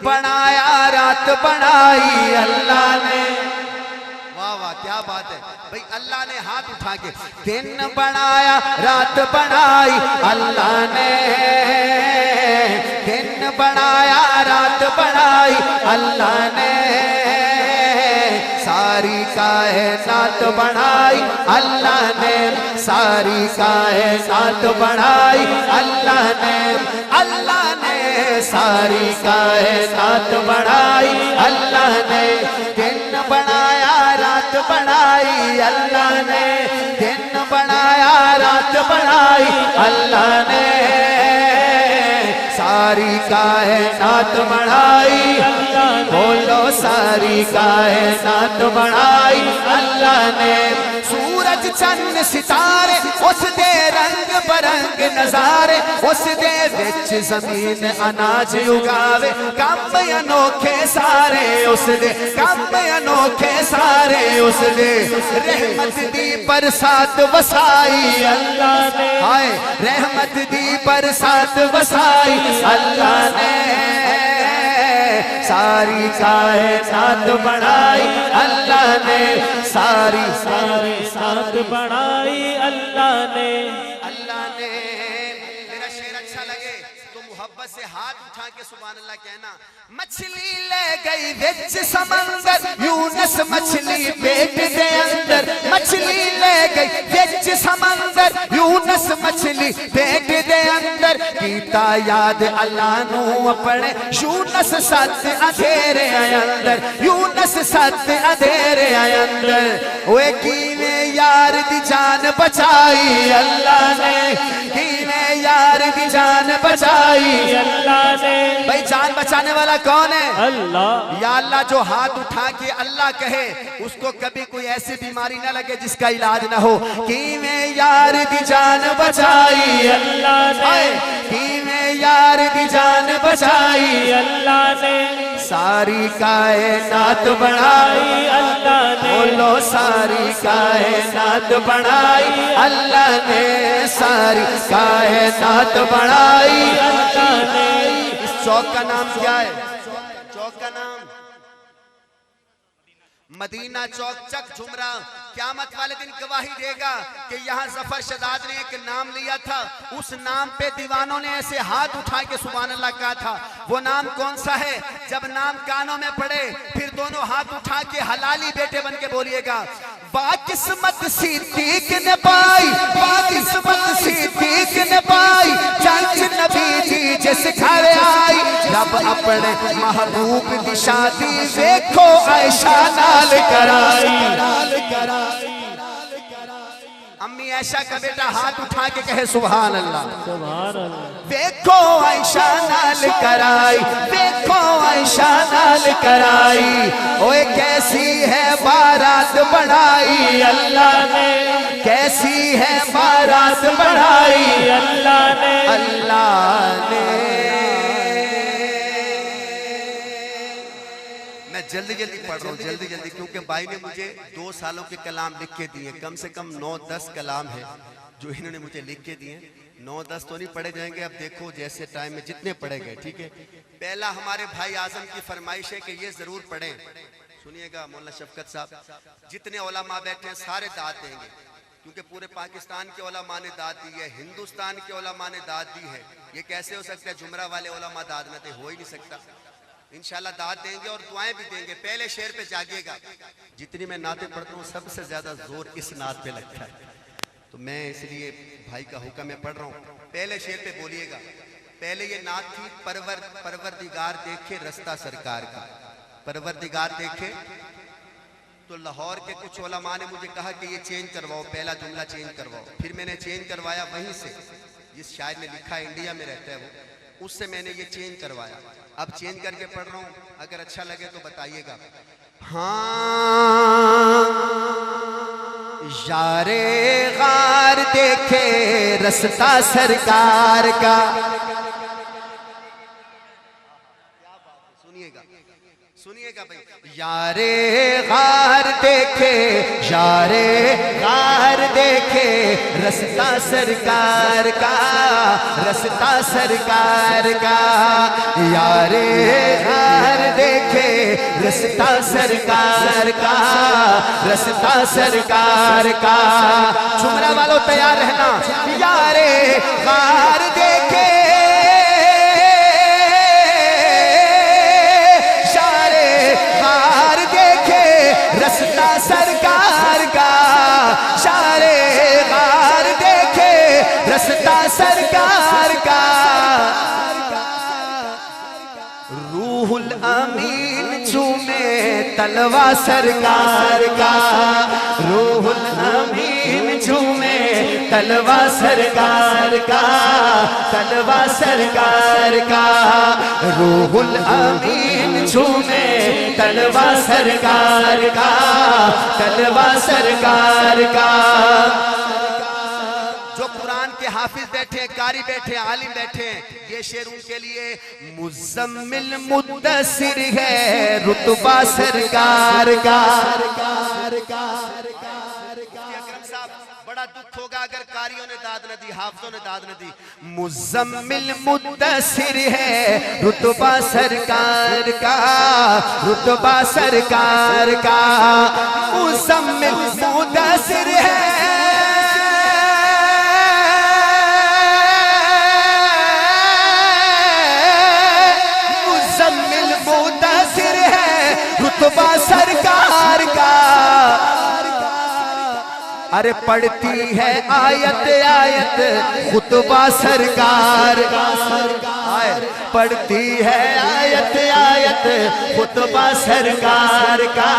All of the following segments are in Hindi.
बनाया रात बनाई अल्लाह ने। वाह वाह क्या बात है भाई, अल्लाह ने हाथ उठा के, दिन बनाया रात बनाई अल्लाह ने, दिन बनाया रात बनाई अल्लाह ने, सारी कायनात बनाई अल्लाह ने, सारी कायनात बनाई अल्लाह ने, अल्लाह ने सारी कायनात बनाई अल्लाह ने, दिन बनाया रात बनाई अल्लाह ने, दिन बनाया रात बनाई अल्लाह ने, सारी कायनात बनाई अल्लाह ने, बोलो सारी कायनात बनाई अल्लाह ने। सूरज चंद सितारे उस दे रंग बरंग नजारे, उस दे विच जमीन अनाज उगावे, काम अनोखे सारे उस दे, काम अनोखे सारे उस दे, रहमत दी बरसात वसाई अल्लाह ने, हाय रहमत दी बरसात वसाई अल्लाह ने, सारी कायनात बनाई अल्लाह ने, सारी कायनात बनाई अल्लाह ने। अल्लाह ने। मेरा शेर अच्छा लगे तो मोहब्बत से हाथ उठा के सुभान अल्लाह कहना। मछली ले गई विच समंदर, यूनुस मछली पेट दे अंदर, मछली ले गई विच समंदर, यूनुस मछली पेट दे अंदर, कीता याद अल्लाह नू अपने, यूनुस सत अंधेरे अंदर, यूनुस सत अंधेरे अंदर, ओए कीवें यार दी जान बचाई अल्लाह ने, कीवें यार दी जान बचाई अल्लाह ने। भाई जान बचाने वाला कौन है? अल्लाह। या अल्लाह जो हाथ उठा के अल्लाह कहे उसको कभी कोई ऐसी बीमारी ना लगे जिसका इलाज ना हो। कीवें यार दी जान बचाई अल्लाह ने, कीवें यार दी जान बचाई अल्लाह ने, सारी कायनात बनाई अल्लाह ने, बोलो सारी कायनात बनाई अल्लाह ने, सारी कायनात बनाई अल्लाह ने। इस चौक का नाम क्या है? चौक का नाम मदीना चौक चक झुमरा। क़यामत वाले दिन गवाही देगा कि यहाँ जफर शदाद ने एक नाम लिया था, उस नाम पे दीवानों ने ऐसे हाथ उठा के सुभान अल्लाह कहा था। वो नाम कौन सा है? जब नाम कानों में पड़े फिर दोनों हाथ उठा के हलाली बेटे बन के बोलिएगा, बाकिस्मत सिद्दीक ने पाई, बाकिस्मत सिद्दीक ने पाई, चंच नबी जी जिस घर आई, जब अपने महबूब की शादी देखो आयशा नाल कराई। अम्मी आयशा का बेटा हाथ उठा के कहे सुभान अल्लाह, सुभान अल्लाह। देखो आयशा नाल कराई, देखो आयशा नाल कराई, ओए कैसी है बारात बढ़ाई अल्लाह ने, कैसी है बारात बढ़ाई अल्लाह ने, अल्लाह ने। मैं जल्दी जल्दी पढ़ रहा हूँ, जल्दी जल्दी, क्योंकि भाई ने मुझे 2 सालों के कलाम लिख के दिए, कम से कम 9-10 कलाम है जो इन्होंने मुझे लिख के दिए। 9-10 तो नहीं पढ़े जाएंगे, अब देखो जैसे टाइम में जितने पढ़े गए, ठीक है। पहला हमारे भाई आजम की फरमाइश है कि ये जरूर पढ़ें, सुनिएगा मौलाना शफकत साहब, जितने उलमा बैठे हैं सारे दाद देंगे, क्योंकि पूरे पाकिस्तान के उलमा ने दाद दी है, हिंदुस्तान के उलमा ने दाद दी है। ये कैसे हो सकता है? जुमरा वाले उलमा दाद न दे, हो ही नहीं सकता। इंशाल्लाह दाद देंगे और दुआएं भी देंगे। पहले शेर पे जागिएगा। जितनी मैं नातें पढ़ता हूँ सबसे ज्यादा जोर इस नात पे लगता है, तो मैं इसलिए भाई का हुक्म मैं पढ़ रहा हूँ। पहले शेर पे बोलिएगा। पहले ये नात थी, परवरदिगार देखे रास्ता सरकार का, परवरदिगार देखे। तो लाहौर के कुछ उलमा ने मुझे कहा कि ये चेंज करवाओ, पहला जुमला चेंज करवाओ। फिर मैंने चेंज करवाया, वहीं से जिस शायर ने लिखा है, इंडिया में रहता है वो, उससे मैंने ये चेंज करवाया। अब चेंज करके पढ़ रहा हूँ, अगर अच्छा लगे तो बताइएगा। हाँ यारे गार देखे रास्ता सरकार का, सुनिएगा सुनिएगा भाई। यारे गार देखे, यारे गार देखे रास्ता सरकार का, रस्ता सरकार का, यारे यार देखे रस्ता सरकार का, रस्ता सरकार का। झुमरा वालों तैयार रहना, यारे यार देखे रस्ता सरकार का, शारे गार देखे रस्ता सरकार का। रूहुल अमीन झूमे तलवा सरकार का, रूहुल अमीन झूमे तलवा सरकार का, तलवा सरकार का। रूहुल अमीन झूमे तलवा सरकार का, तलवा सरकार का। जो कुरान के हाफिज बैठे, कारी बैठे, आलिम बैठे, ये शेर उनके लिए मुज़म्मिल मुद्दसिर है रुतबा सरकार का। बड़ा दुख होगा अगर कारियों ने दाद न दी, हाफिजों ने दाद न दी। मुज़म्मिल मुद्दसिर है रुतबा सरकार का, रुतबा सरकार का। मुज़म्मिल मुद्दसिर है, मुज़म्मिल मुद्दसिर है रुतबा सरकार का। अरे पढ़ती है आयत आयत खुतबा सरकार, पढ़ती है आयत आयत खुतबा सरकार का,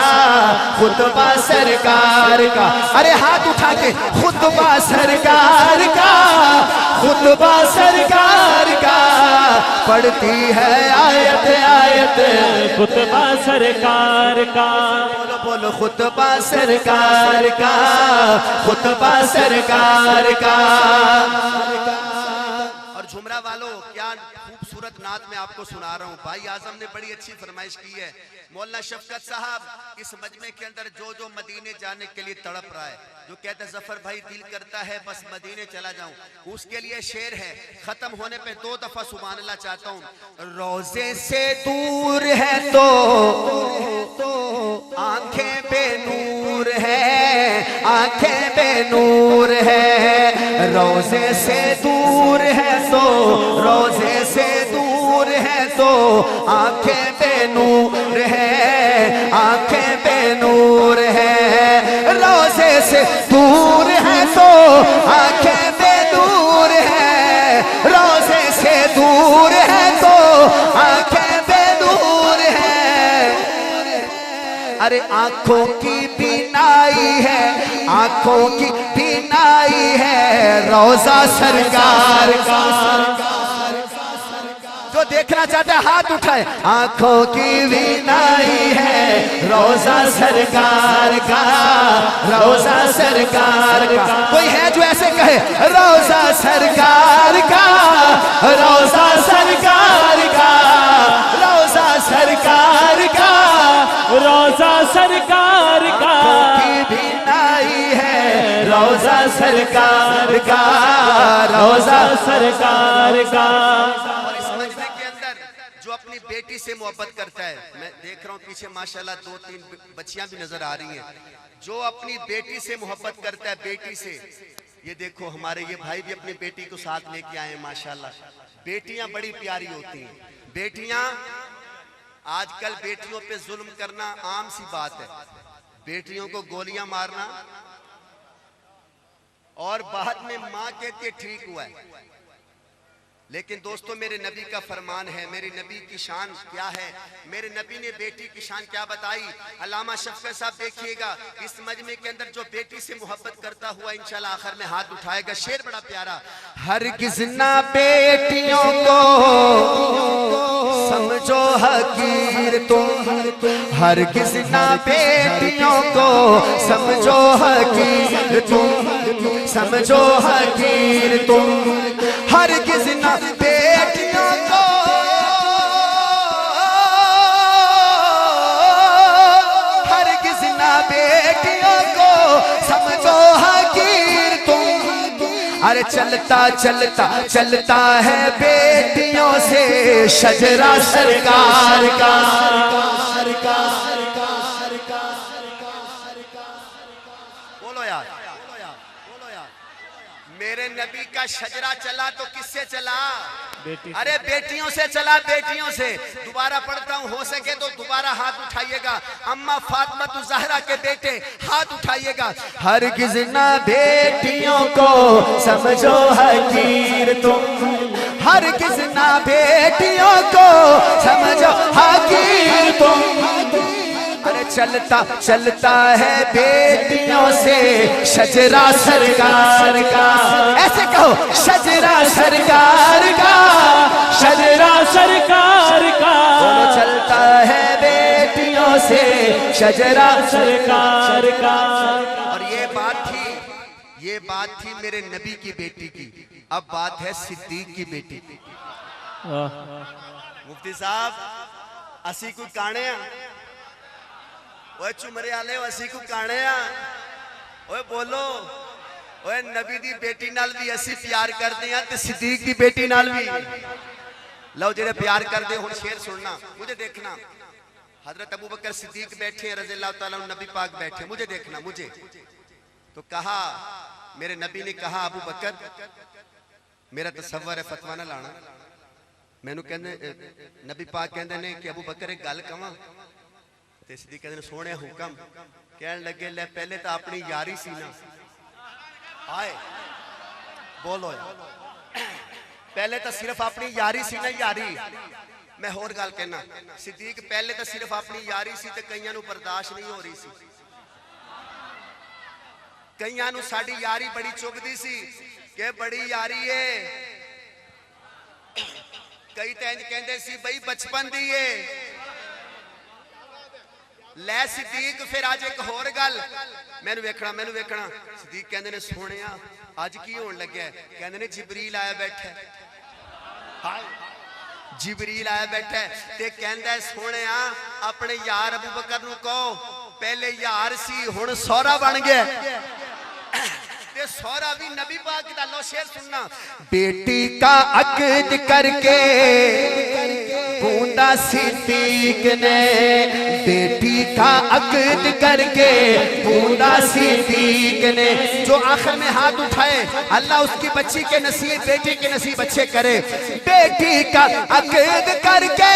खुतबा सरकार का। अरे हाथ उठा के खुतबा सरकार का, खुतबा सरकार का। पढ़ती है आयत आयत खुतबा सरकार का। बोलो बोलो खुतबा सरकार का, खुतबा सरकार का। और झुमरा वालों क्या खूबसूरत नात मैं आपको सुना रहा हूँ। भाई आजम ने बड़ी अच्छी फरमाइश की है। मौलाना शफकत साहब इस मजमे के अंदर जो जो मदीने जाने के लिए तड़प रहा है, जो कहता है जफर भाई दिल करता है बस मदीने चला जाऊं, उसके लिए शेर है। खत्म होने पे 2 दफा सुभान अल्लाह चाहता हूँ। रोजे से दूर है तो आंखें बेनूर है, आंखें बेनूर है। रोजे से दूर है तो, रोजे से दूर है तो आंखें बेनूर है, आंखें बेनूर है। रोजे से दूर है तो आंखें बेनूर है, रोजे से दूर है तो आंखें बेनूर है। अरे आंखों की बीनाई है, आंखों की बीनाई है रोजा सरकार का। जो देखना चाहता है हाथ उठाए। आंखों की बीनाई है रोजा सरकार का, रोजा सरकार का। कोई है जो ऐसे कहे रोजा सरकार का, रोजा सरकार का, रोजा सरकार का, रोजा सरकार का। बीनाई है रोजा सरकार का, रोजा सरकार का। जो अपनी बेटी से मोहब्बत करता है, मैं देख रहा हूँ पीछे माशाल्लाह 2-3 बच्चियां भी नजर आ रही हैं। जो अपनी बेटी से मोहब्बत करता है, बेटी से, ये देखो हमारे ये भाई भी अपनी बेटी को साथ लेके आए हैं माशाल्लाह। बेटियां बड़ी प्यारी होती हैं। बेटियां आजकल बेटियों पे जुल्म करना आम सी बात है। बेटियों को गोलियां मारना और बाद में माँ कहती है ठीक हुआ है। लेकिन दोस्तों मेरे नबी का फरमान है, मेरे नबी की शान क्या है, मेरे नबी ने बेटी की शान क्या बताई। अल्लामा शफकत साहब देखिएगा इस मजमे के अंदर जो बेटी से मोहब्बत करता हुआ इंशाल्लाह आखिर में हाथ उठाएगा। शेर बड़ा प्यारा। हरगिज़ ना बेटियों को समझो हकीर तुम, हरगिज़ ना बेटियों को समझो हकीर तुम, समझो हकीर तुम। हरगिज़ ना बेटियों को, हरगिज़ ना बेटियों को समझो हकीर तुम। अरे चलता चलता चलता है बेटियों से शजरा सरकार का। बोलो यार, बोलो यार, मेरे नबी का शजरा चला तो किससे चला? अरे बेटियों से चला, बेटियों से। दोबारा पढ़ता हूँ, हो सके तो दोबारा हाथ उठाइएगा। अम्मा फातिमा ज़हरा के बेटे हाथ उठाइएगा। हरगिज़ ना बेटियों को समझो हकीर तुम, हरगिज़ ना बेटियों को समझो हकीर तुम। अरे चलता चलता है बेटियों से शजरा सरकार का। ऐसे कहो, शजरा सरकार का, शजरा सरकार का। चलता है बेटियों से शजरा सरकार का। और ये बात थी मेरे नबी की बेटी की। अब बात है सिद्दीक की बेटी की। मुफ्ती साहब असी को काने ओए चुमरे आले असी को काने ओए बोलो ओए नबी दी बेटी नाल भी असी प्यार करते हैं ते सिद्दीक दी बेटी नाल भी। लो जेड़े प्यार करते हुन शेर सुनना, मुझे देखना। हजरत अबू बकर सिद्दीक बैठे हैं रज़ियल्लाहु ताला अन्हु, नबी पाक बैठे, मुझे देखना। मुझे तो कहा, मेरे नबी ने कहा अबू बकर मेरा तसव्वुर है फतवा ना लाना। मैनू कहंदे नबी पाक कहंदे ने कि अबू बकर एक गल कहां ते सिद्दीक कहंदे सोने हुक्म। कहन लगे ले पहले तो अपनी यारी सी ना। आए बोलो पहले तो सिर्फ अपनी यारी सी ना, यारी। मैं होर गल कहना, सिद्दीक पहले तो सिर्फ अपनी यारी सी ते कईयां नू बर्दाश्त नहीं हो रही सी। कईयां नू साडी यारी बड़ी चुभदी सी कि बड़ी यारी है। कई तो इंज कहंदे सी बई बचपन दी है। लै सिद्दीक फिर आज एक होर गल, मैनू वेखना। सिद्दीक कहंदे ने सोहणिया अज की होण लग्या? कहंदे ने जिबरील आया बैठा है। हाय जिबरील आया बैठा है ते कहंदा सोहणिया अपने यार अबू बकर नू कहो पहले यार सी हुण सोहरा बन गया। ते सोहरा भी नबी पाक दा। लो शेर सुनना। बेटी का अक़द करके बूंदा सिद्दीक ने, बेटी का अक़द करके बूंदा सिद्दीक ने। जो आखिर में हाथ उठाए अल्लाह उसकी बच्ची के नसीब, बेटी के नसीब अच्छे करे। बेटी का अक़द करके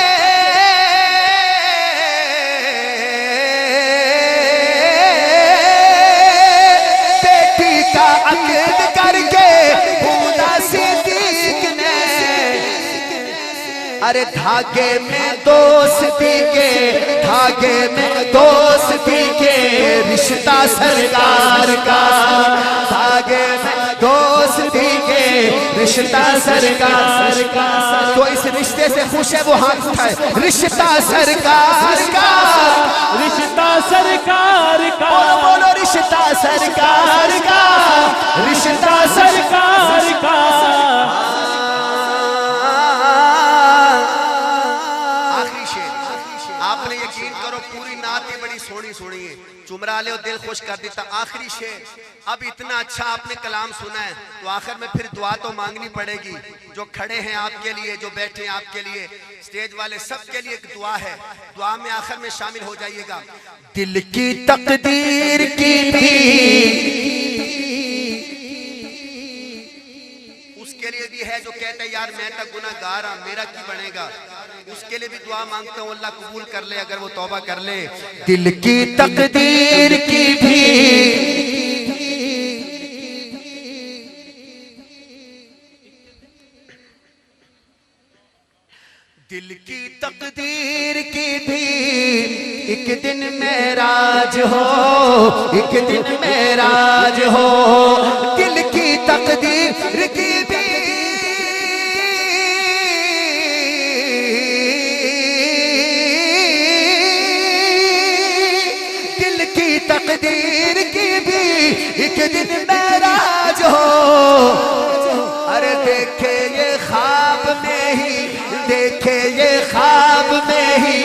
अक़द करके बूंदा सिद्दीक ने। अरे धागे में दोस्ती के, धागे में दोस्ती के रिश्ता सरकार का। धागे में दोस्ती के रिश्ता सरकार का। तो इस रिश्ते से खुश है वो हाथ उठाए। रिश्ता सरकार का, रिश्ता सरकार का। बोलो बोलो रिश्ता सरकार का, रिश्ता सरकार का। आखिरी शेर, आपने यकीन करो पूरी नात ही बड़ी सोहनी सोहनी है, चुमरा ले दिल खुश कर देता। आखिरी शेर, अब इतना अच्छा आपने कलाम सुना है तो आखिर में फिर दुआ तो मांगनी पड़ेगी। जो खड़े हैं आपके लिए, जो बैठे हैं आपके लिए, स्टेज वाले सबके लिए एक दुआ है। दुआ में आखिर में शामिल हो जाइएगा। दिल की तकदीर की भी उसके लिए भी है जो कहता है यार मैं तो गुनाहगार हूं, मेरा की बनेगा। उसके लिए भी दुआ मांगता हूं अल्लाह कबूल कर ले अगर वो तौबा कर ले। दिल की तकदीर की भी दिल की तकदीर की भी एक दिन मेराज हो, एक दिन मेराज हो। दिल की तकदीर की भी दिल की तकदीर की भी एक दिन मेराज हो। अरे देखे ये ख्वाब में ही, देखे ये ख्वाब में ही,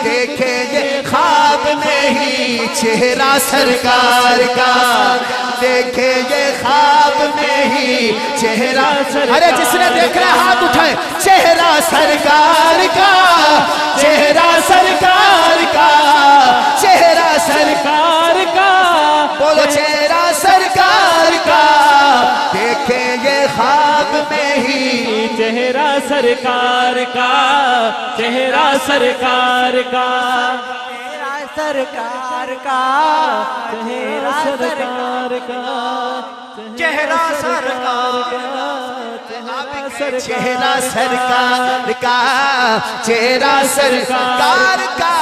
देखे ये ख्वाब में ही चेहरा सरकार का। देखे ये ख्वाब में ही चेहरा। अरे जिसने देखना है हाथ उठाए। चेहरा सरकार का, चेहरा सरकार का, चेहरा सरकार का, बोलो चेहरा सरकार का, देखे ये ख्वाब में ही चेहरा सरकार का, चेहरा सरकार का, सरकार का, चेहरा सरकार का, चेहरा सरकार का, चेहरा सरकार का, चेहरा सरकार का,